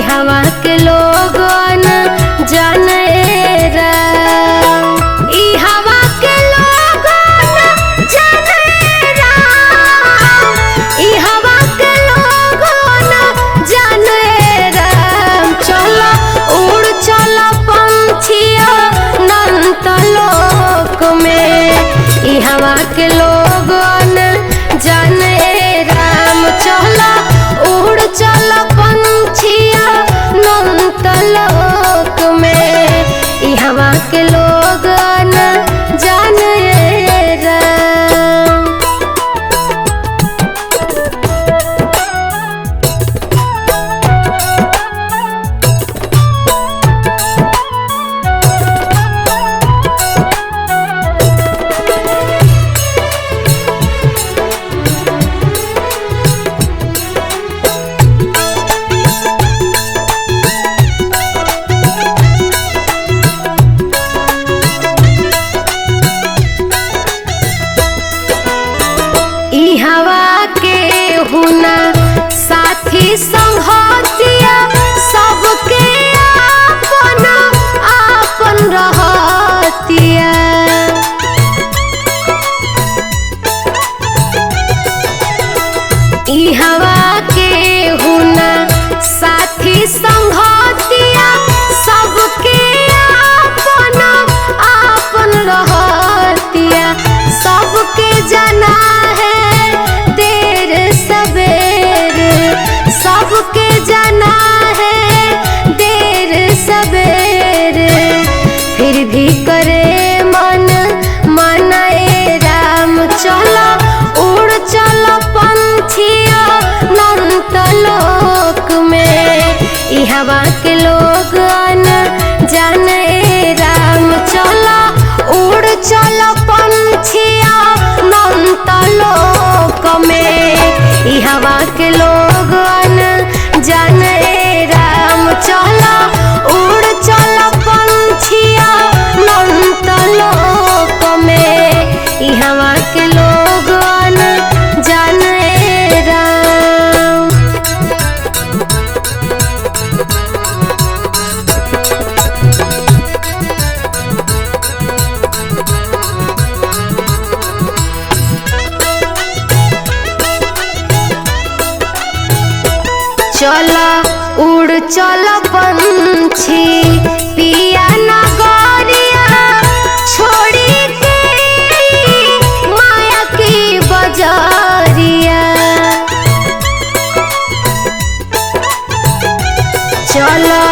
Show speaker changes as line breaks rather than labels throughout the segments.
हवा के लोगन जाने राम, ई हवा के लोगन जाने राम, ई हवा के लोगन जाने राम। चलो उड़ चलो पंछिया अनंत लोक में, ई हवा के लोगन जाने राम। चलो उड़ चलो पंछिया अनंत लोक में, ई हवा के लोगन जाने राम। ई हवा के हुना साथी संगतिया सबके आपन आपन रहतिया। ई हवा के हुना साथी संगतिया सबके आपन आपन रहतिया। सबके जाना है देर सवेर, सबके जाना है देर सवेर, फिर भी करे मन मनाए राम। चलो उड़ चलो पंछिया अनंत लोक में, ई हवा के लोगन जाने राम। चलो उड़ चलो पंछिया अनंत लोक में, ई हवा के लोगन जाने राम। चलो उड़ चलो पंछिया अनंत लोक में, ई हवा के लोगन जाने राम। चलो उड़ चलो पंछी पिया नगरिया, छोड़ी के माया की बजरिया। चलो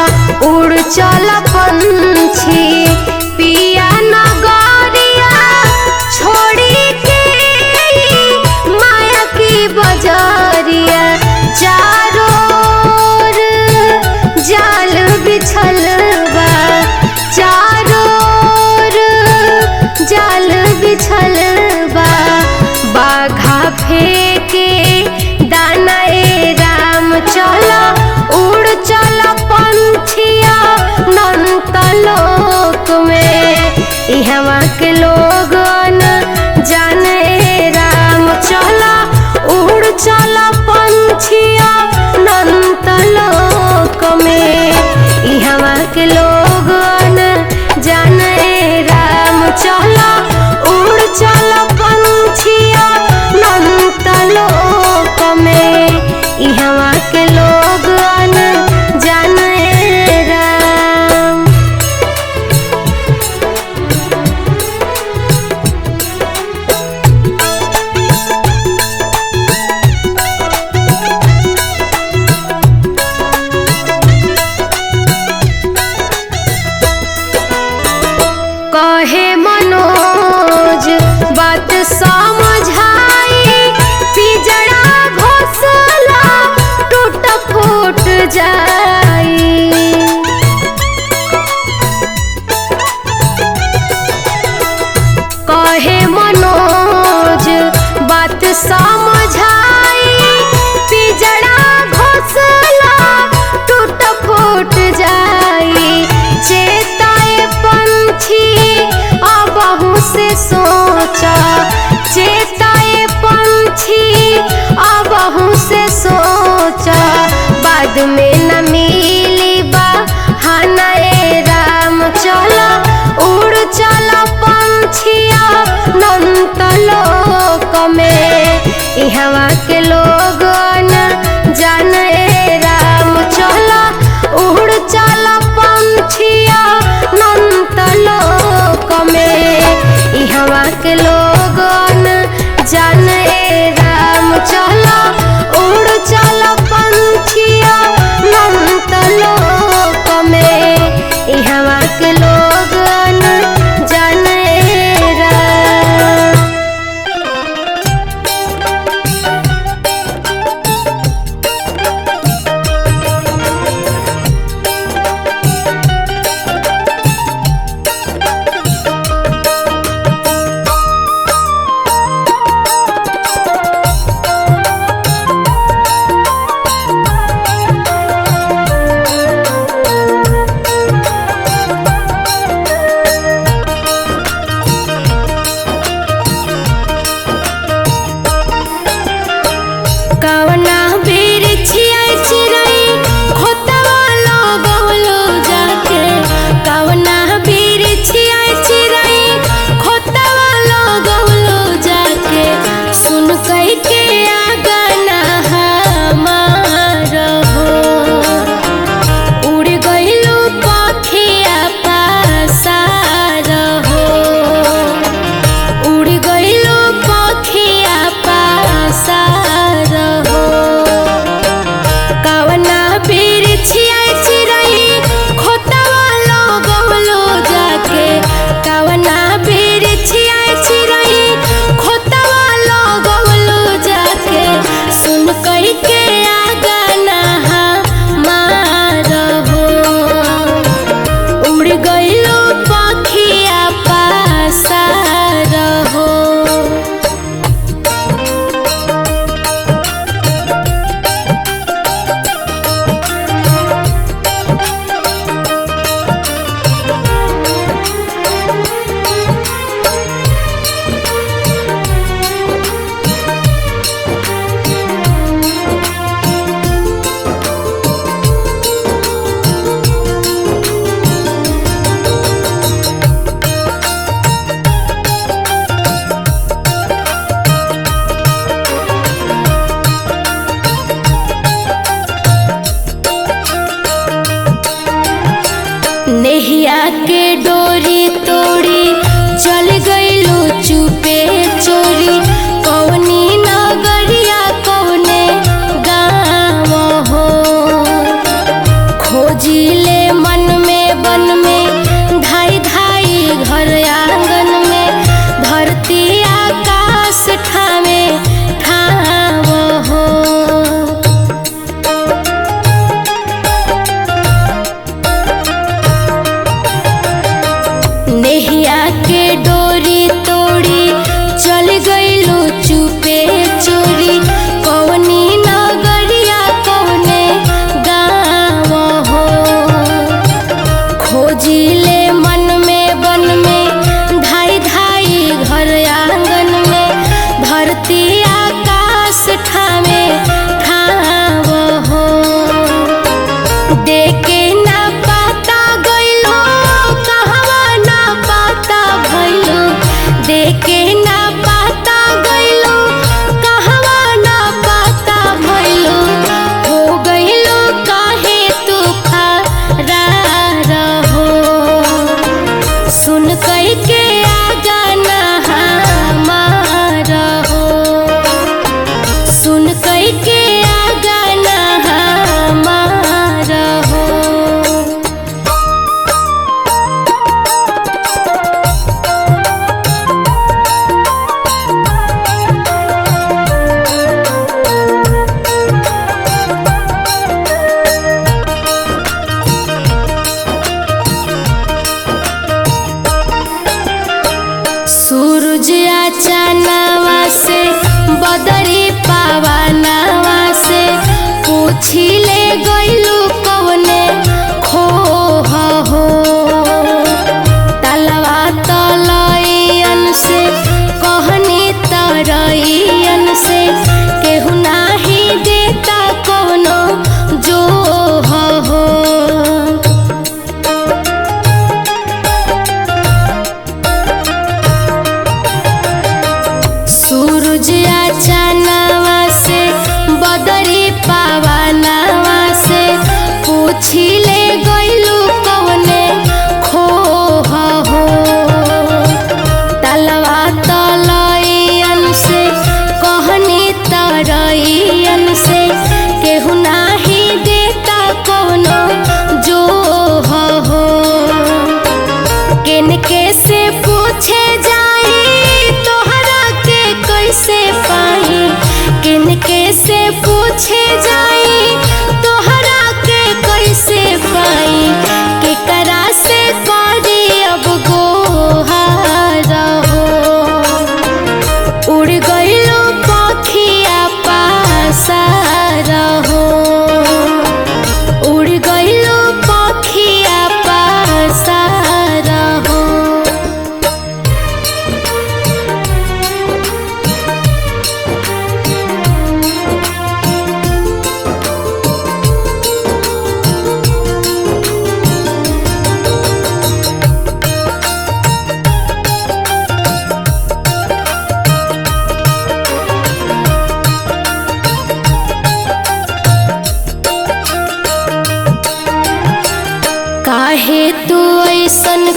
उड़ चलो पंछी पिया नगरिया, छोड़ी के माया की बजरिया। चारों जाल बिछल बा, चारों जाल बिछल बा, बाघा फेंके दाना ए राम। चलो उड़ चलो पंछिया अनंत लोक में, ई हवा के लोगन जाने राम। चलो उड़ चलो पंछिया अनंत लोक में, ई हवा के लोगन जाने राम। चलो उड़ चलो पंछिया अनंत लोक में, ई हवा के लोगन जाने राम। कहे मनोज बात समझाई, पिजड़ा घोंसला टूट फूट जाई। कहे मनोज बात समझाई, पिजड़ा घोंसला टूट फूट जाई। चेताए पंछी अबहु से सोचा, चेताए पंछी अबहु से सोचा, बाद में न मिले हवा के लोग न जाने राम चला उड़ चला पंछिया नंत लोक में ई हवा के लोग न जाने राम चला उड़ चला पंछिया नंत लोक में ई हवा के लोग न जाने राम।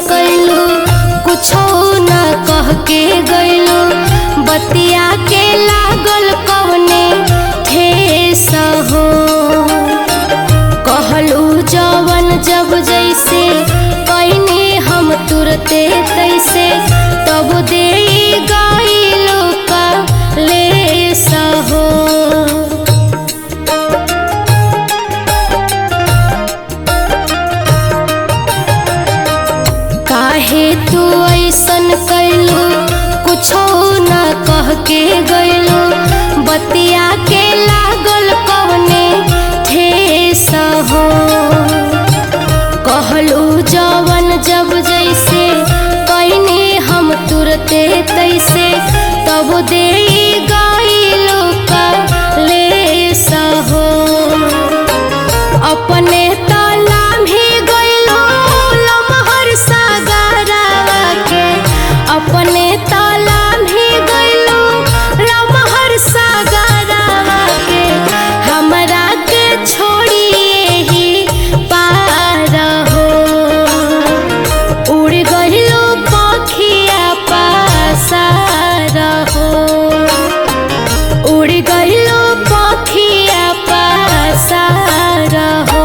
कैलू कुछो न कह के गैलू बतिया के लागल कवने ठेस हो कहलू जवन जब जैसे कहने हम तुरते तैसे तब दे गइलू का लेस हो काहे तू ऐसन कैलू कुछो न कह के गइलू बतिया के लागल कवने ठेस हो कहलू जवन जब जैसे कहने हम तुरते तैसे तब दे गइलू का लेस हो अपने ताला में गइलू लमहर सागरवा के अपने ताला में गइलू लमहर सागरवा के हमरा के छोड़िए ही पार हो उड़ गइलू पखिया पासार हो उड़ गइलू पखिया पासार हो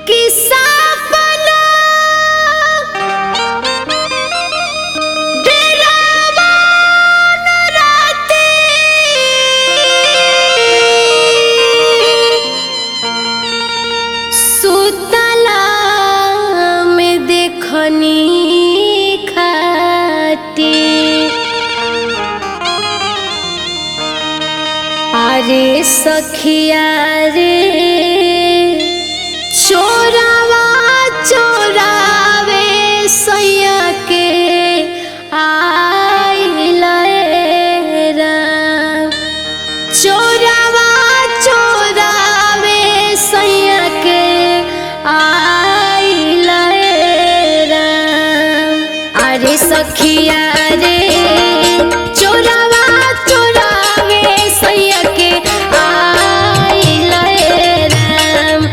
किस्सा बना डेरावा न राते सुतला में देखनी खाती अरे सखिया रे चोरावा चोरावे सैया के आइला राम चोरावा चोरावे सैया के आइला राम अरे सखिया रे चोरावा चोरावे सैया के आइला राम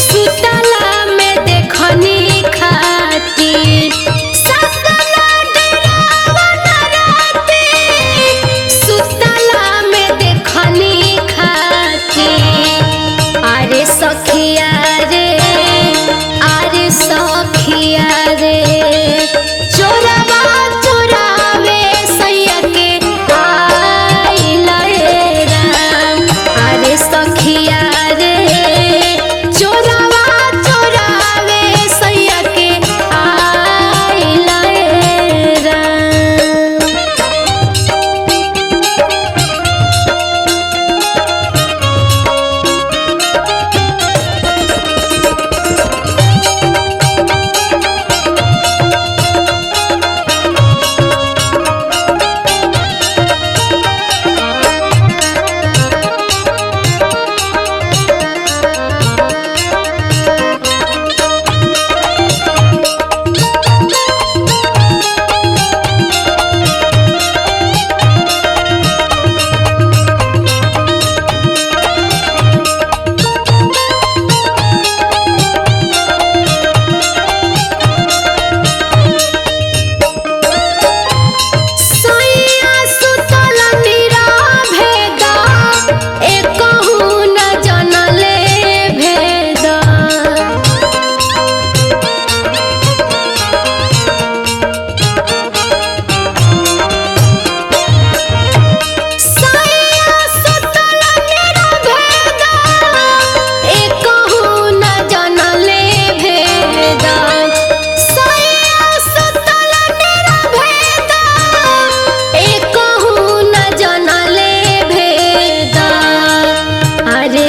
सुतला में देखनी खाती सपना डरावा न राते सुतला में देखनी खाती अरे सखिया रे अरे सखिया रे चोरावा चोरावे सैया के आइला राम अरे सखिया रे चोरावा चोरावे सैया के आइला राम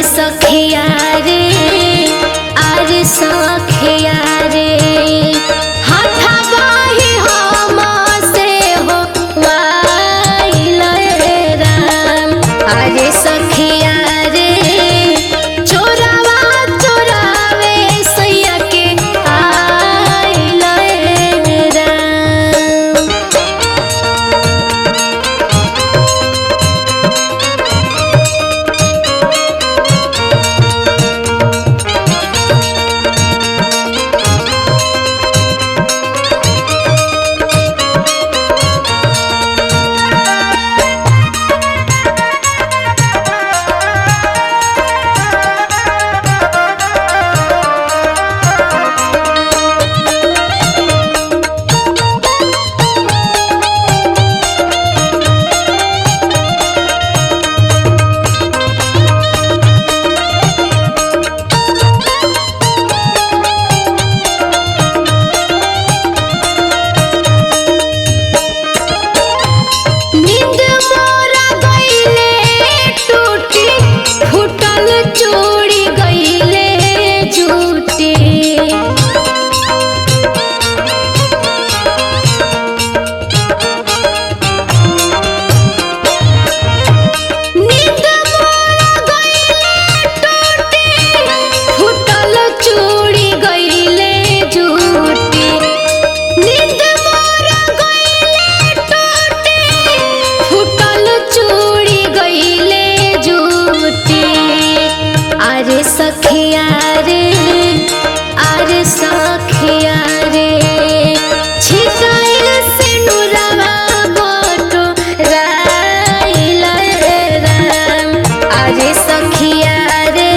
सखिया रे आरे सा अरे सखिया रे अरे सखिया रे छिटाइल से नुरवा बोटो राइल राम। अरे सखिया रे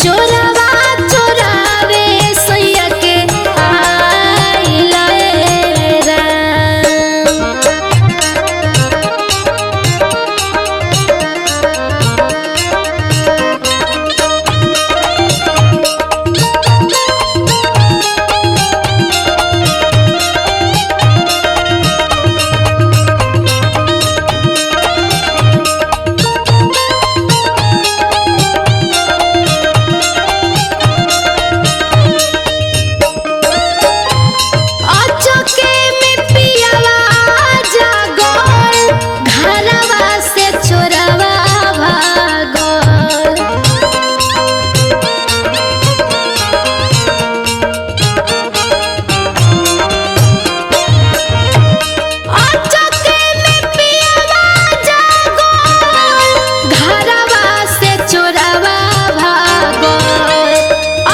चोरवा चोरावे सैया के आइल राम। अचके में पियावा जागल घरवा से चोरवा भागल। अचके में पियावा जागल घरवा से चोरवा भागल।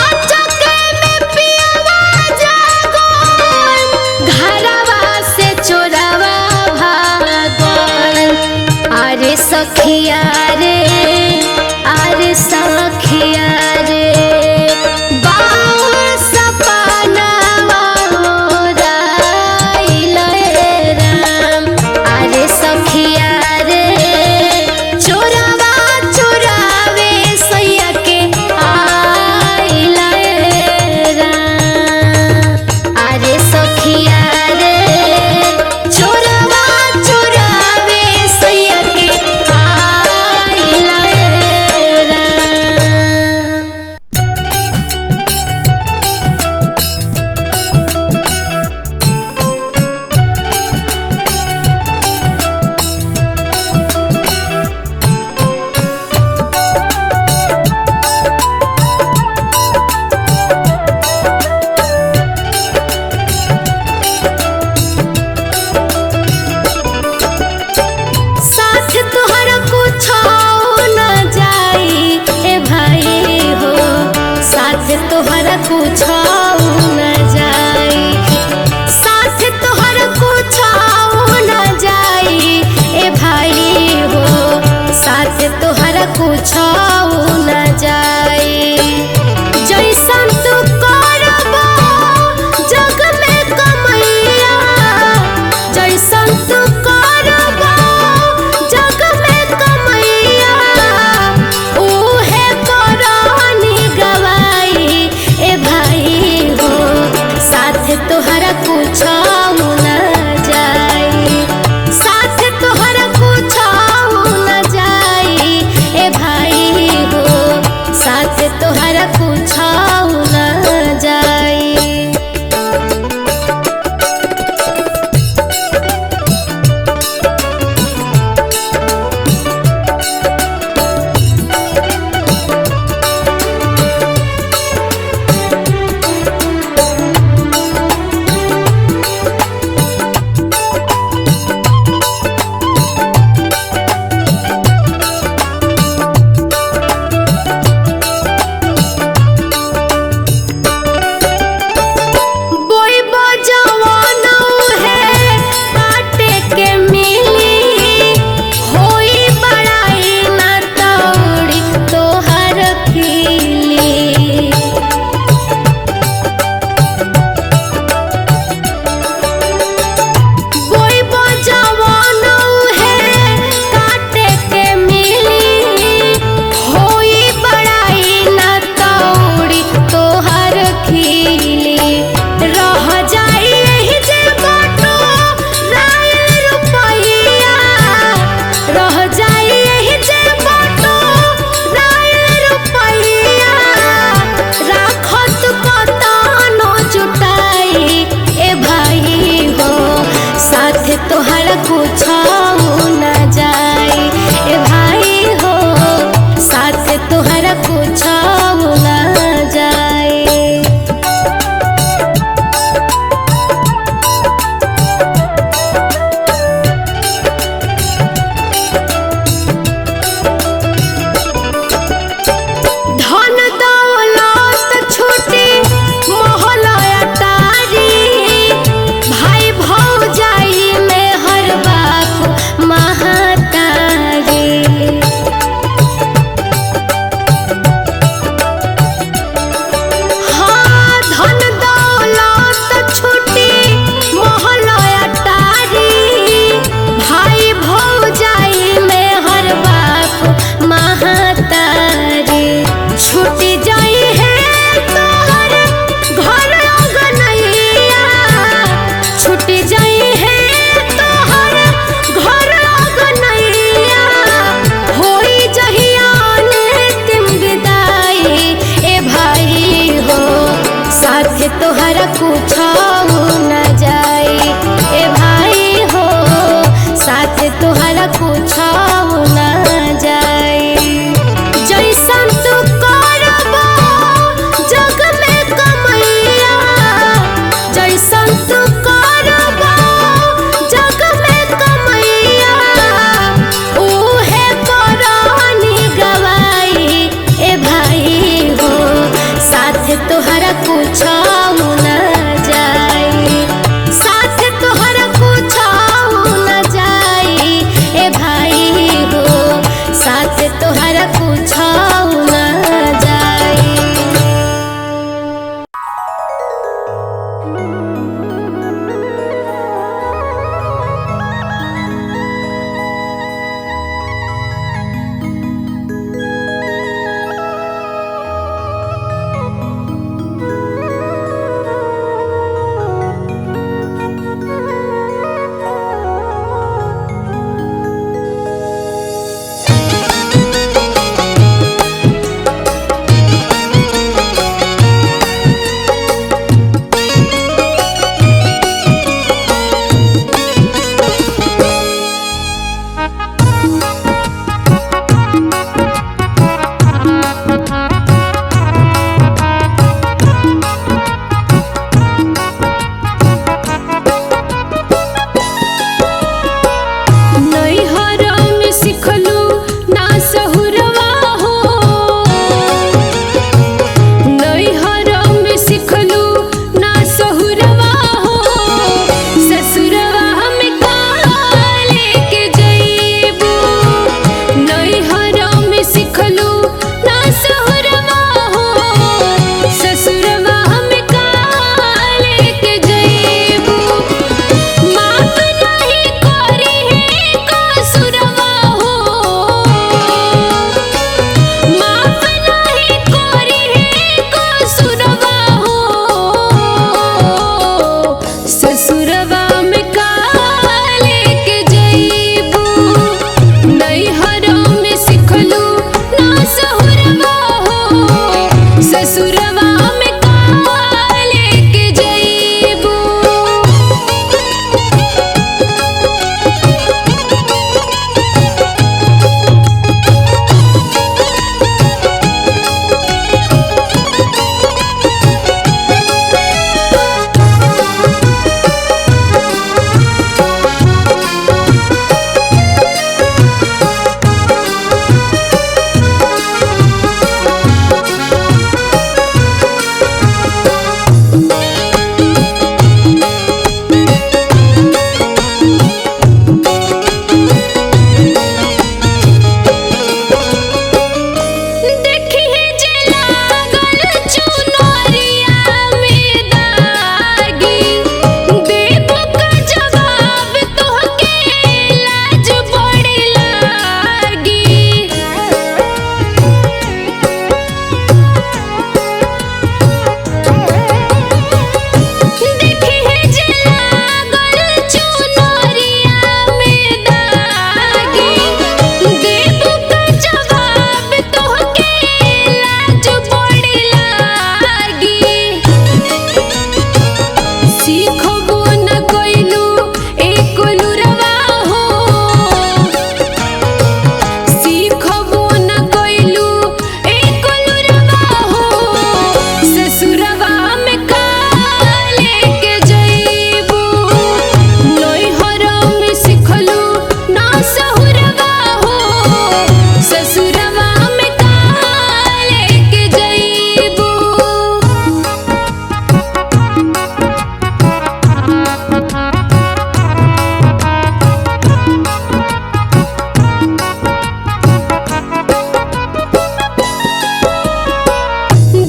अचके में पियावा जागल घरवा से चोरवा भागल। अरे सखिया रे अरे सखिया रे बाउर सपनावा मोराइल राम। अरे सखिया रे चोरवा चोरावे सैया के आइल राम। अरे सखिया रे चोरवा चोरावे सैया के आइल राम। साथ तोहरा कुछो न जाई ए भाई हो। साथ तोहरा कुछो न जाई। साथ तोहरा कुछो न जाई ए भाई हो। साथ तोहरा कुछो न जाई। जैसन तू करबो जग में कमैया। जैसन तू करबो जग में कमैया उहे करनी गवाई ए भाई हो। साथ तोहरा कुछो न जाई। साथ तोहरा कुछो न जाई ए भाई हो। साथ तोहरा कुछो न जाई।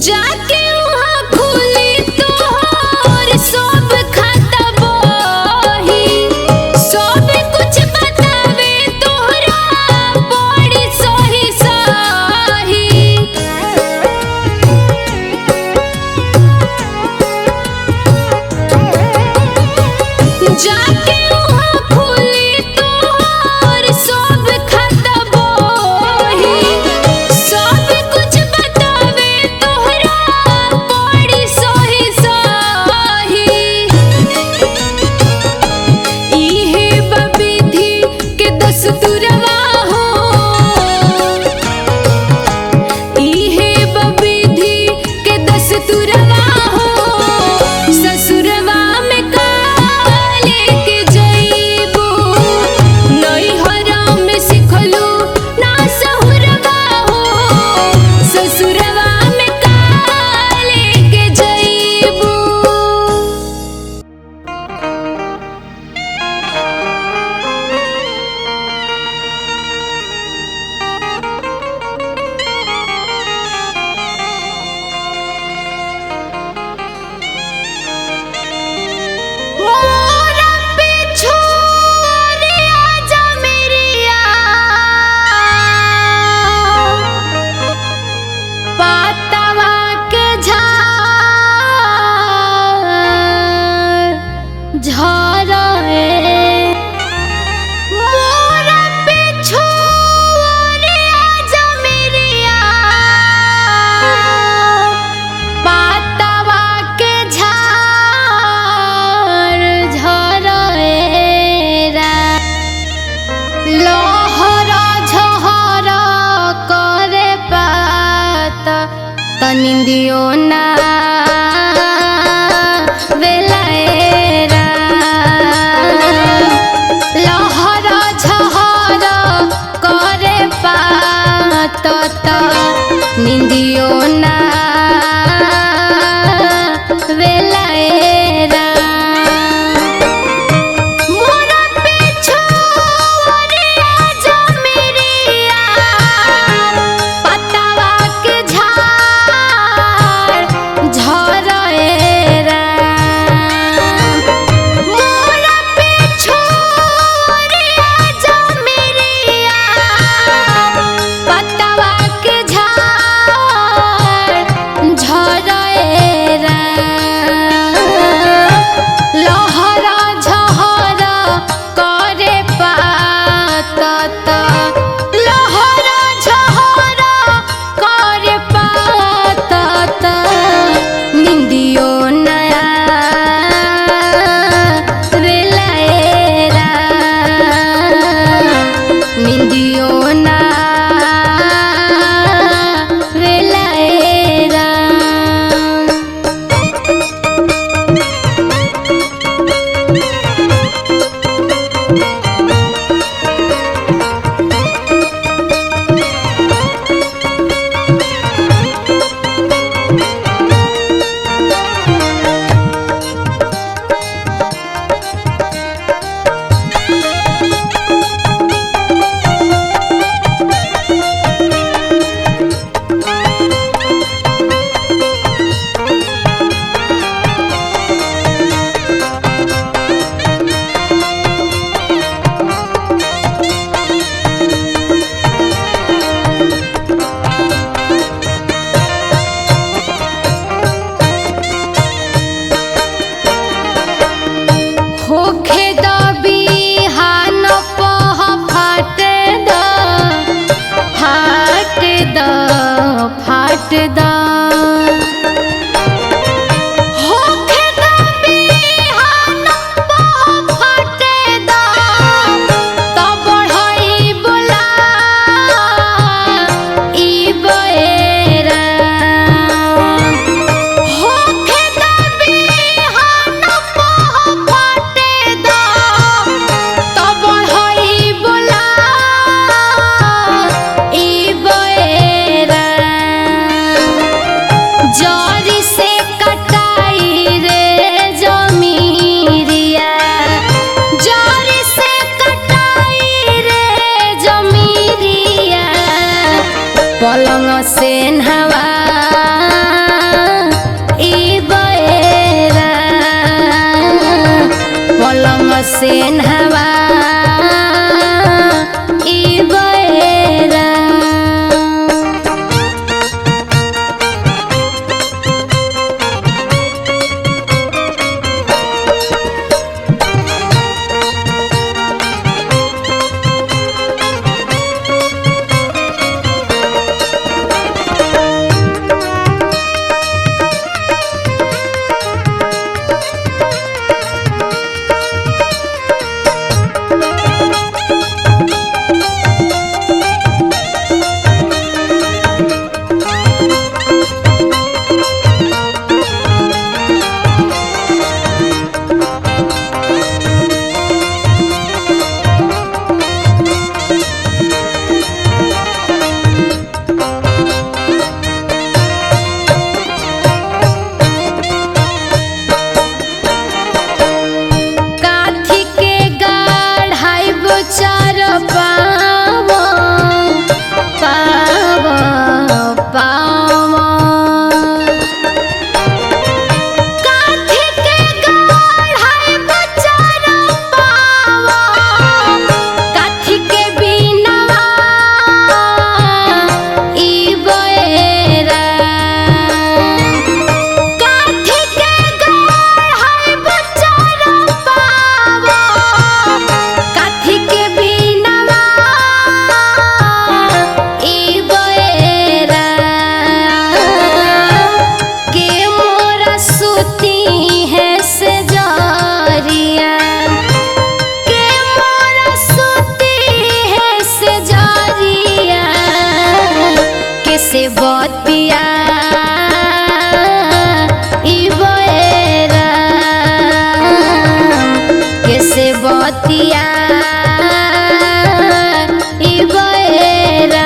जाके वहाँ खुली तोहर सब खाता बही सब कुछ बतावे तोहरा बड़ी सही सही जाके वहाँ खुली तोहर सब खाता बही सब कुछ बतावे तोहरा बड़ी सही सही इहे बविधि के दस्तूरवा हो इहे बविधि के दस्तूरवा हो ससुरवा में का लेके जइबू नैहरा में सिखलू ना सहुरवा हो ससुरवा में का लेके जइबू मोरा पिछु रे आजा मेरिया पातवा के झाड़ झरे मोरा पिछु रे आजा मेरिया पातवा के झाड़ झरेरा लहरा झहरा करे पात तनिंदियो ना बेलाएरा लहरा झहरा करे पात निंदियो ना बेलाएरा मोरा पिछु रे आजा मेरिया पतवा के झाड़ झरेरा मोरा पिछु रे आजा मेरिया पतवा के झाड़ झरेरा लहरा झहरा करे पात लहरा झहरा करे पात निंदियो नया बेलाएरा निंदियो ना बेलाएरा होखे द बिहान पह फाटे द फाट द होखे द बिहान पह फाटे द त बढ़ई बोला ई बेरा होखे द बिहान पह फाटे द त बढ़ई बोला ई बेरा जरी से कटाई रे जमीरिया जरी से कटाई रे जमीरिया पलंग से नहवा बसेनहवा ई बयरा से बतिया ई बयरा कैसे बतिया ई बयरा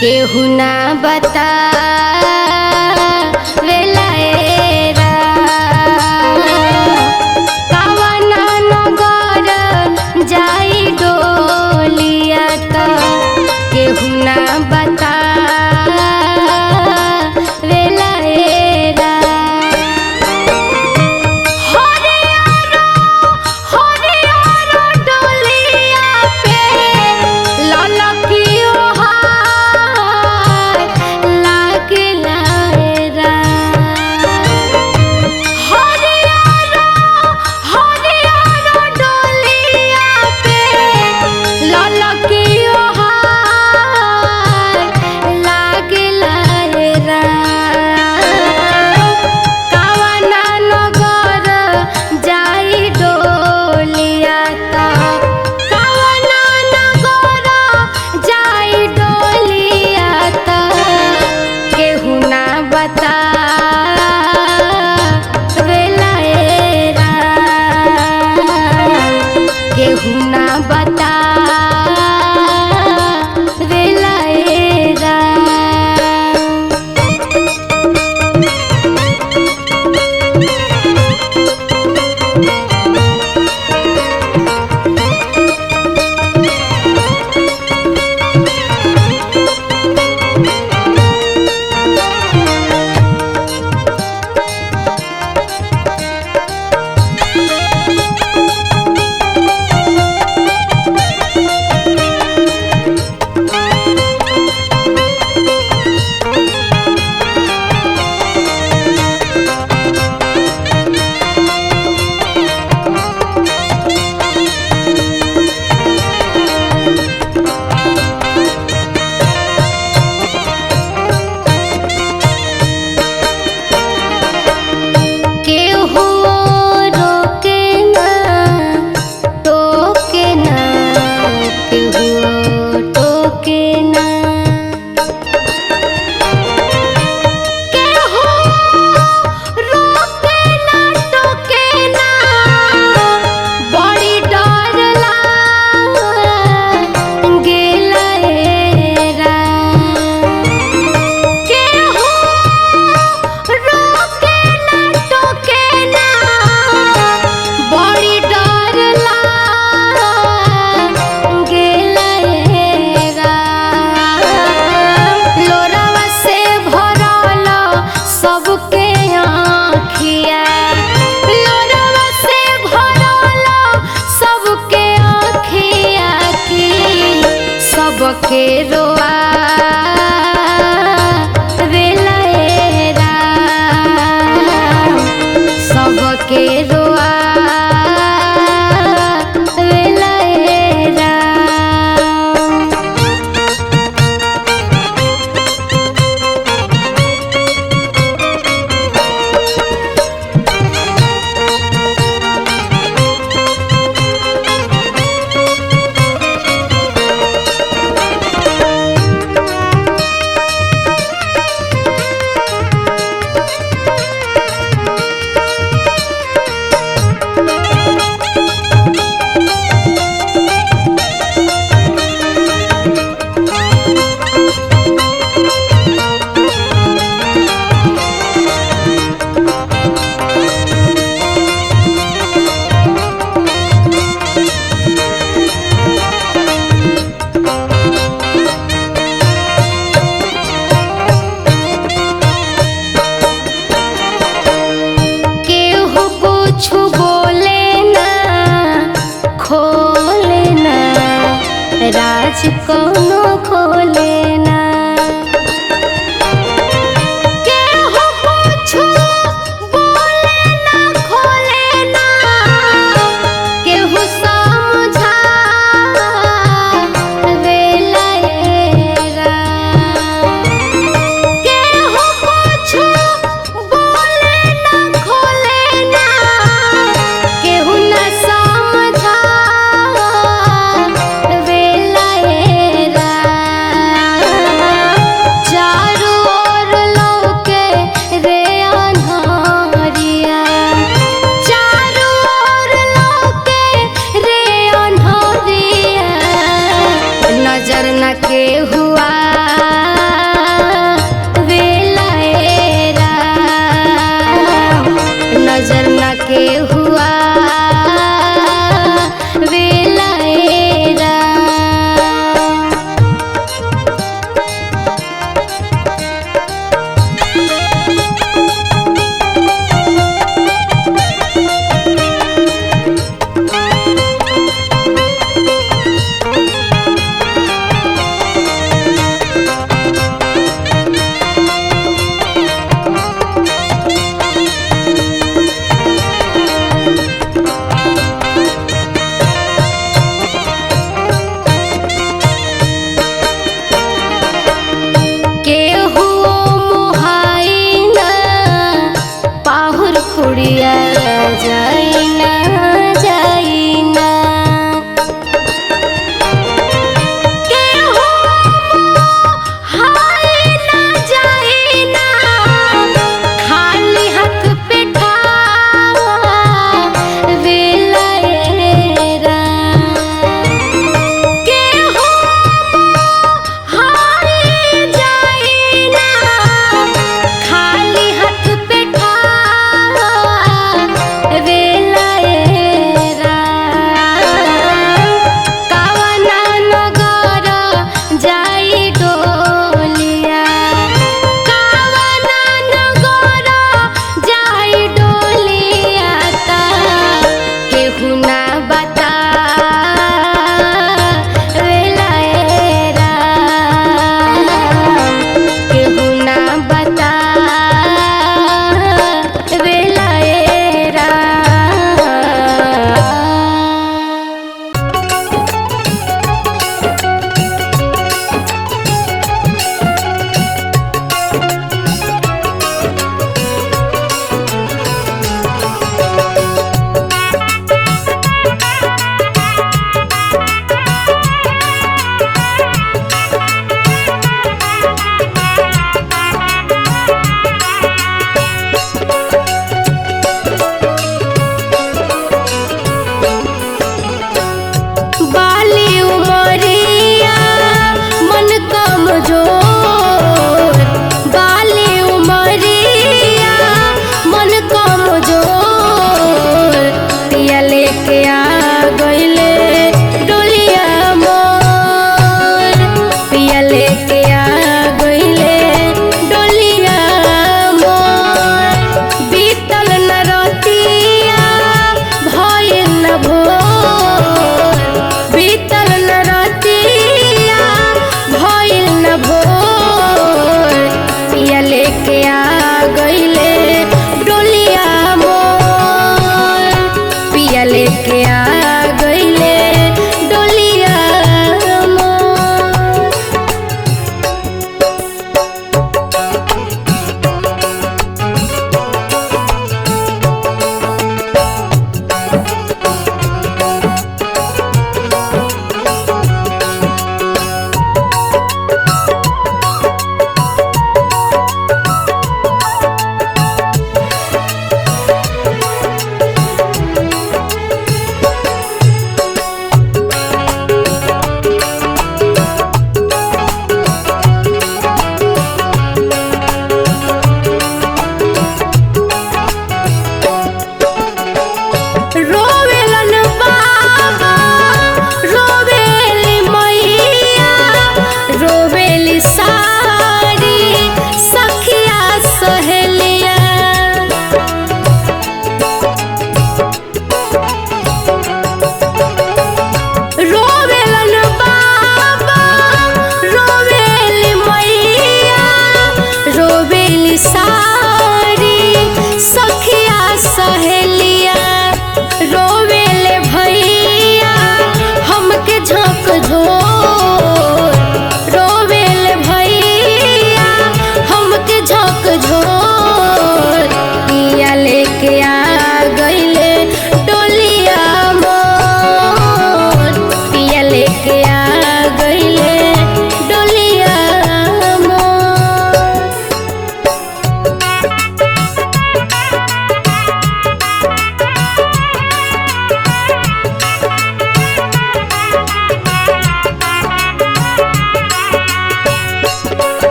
केहू ना बता वेलाएरा कवना नगर जाई डोलिया त केहू ना बता केहू ना बता वेला ए राम। सबके रोआ वेला ए राम। सबके रोआ वेला ए राम।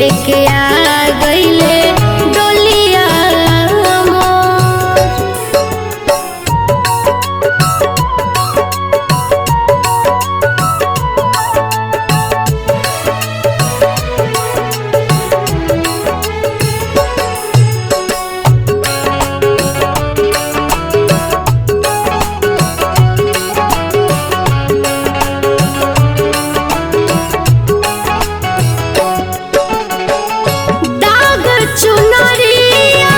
लेके आ गईले डोलिया मोर। दाग चुनरिया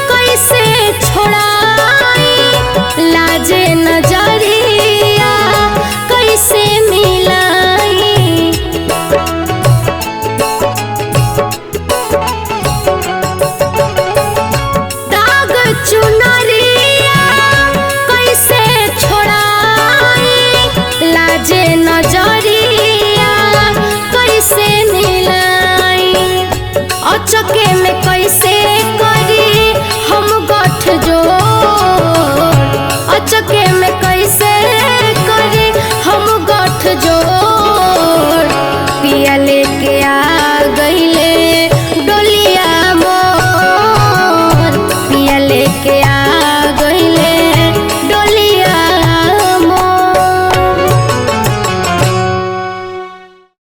कैसे छोड़ाई, लाजे नजरिया कैसे मिलाई। दाग चुनरिया कैसे छोड़ाई, लाजे नजरिया कैसे मिलाई। अचके में कैसे करी हम गठजोड़, अचके में कैसे करी हम गठजोड़। पिया लेके आ गईले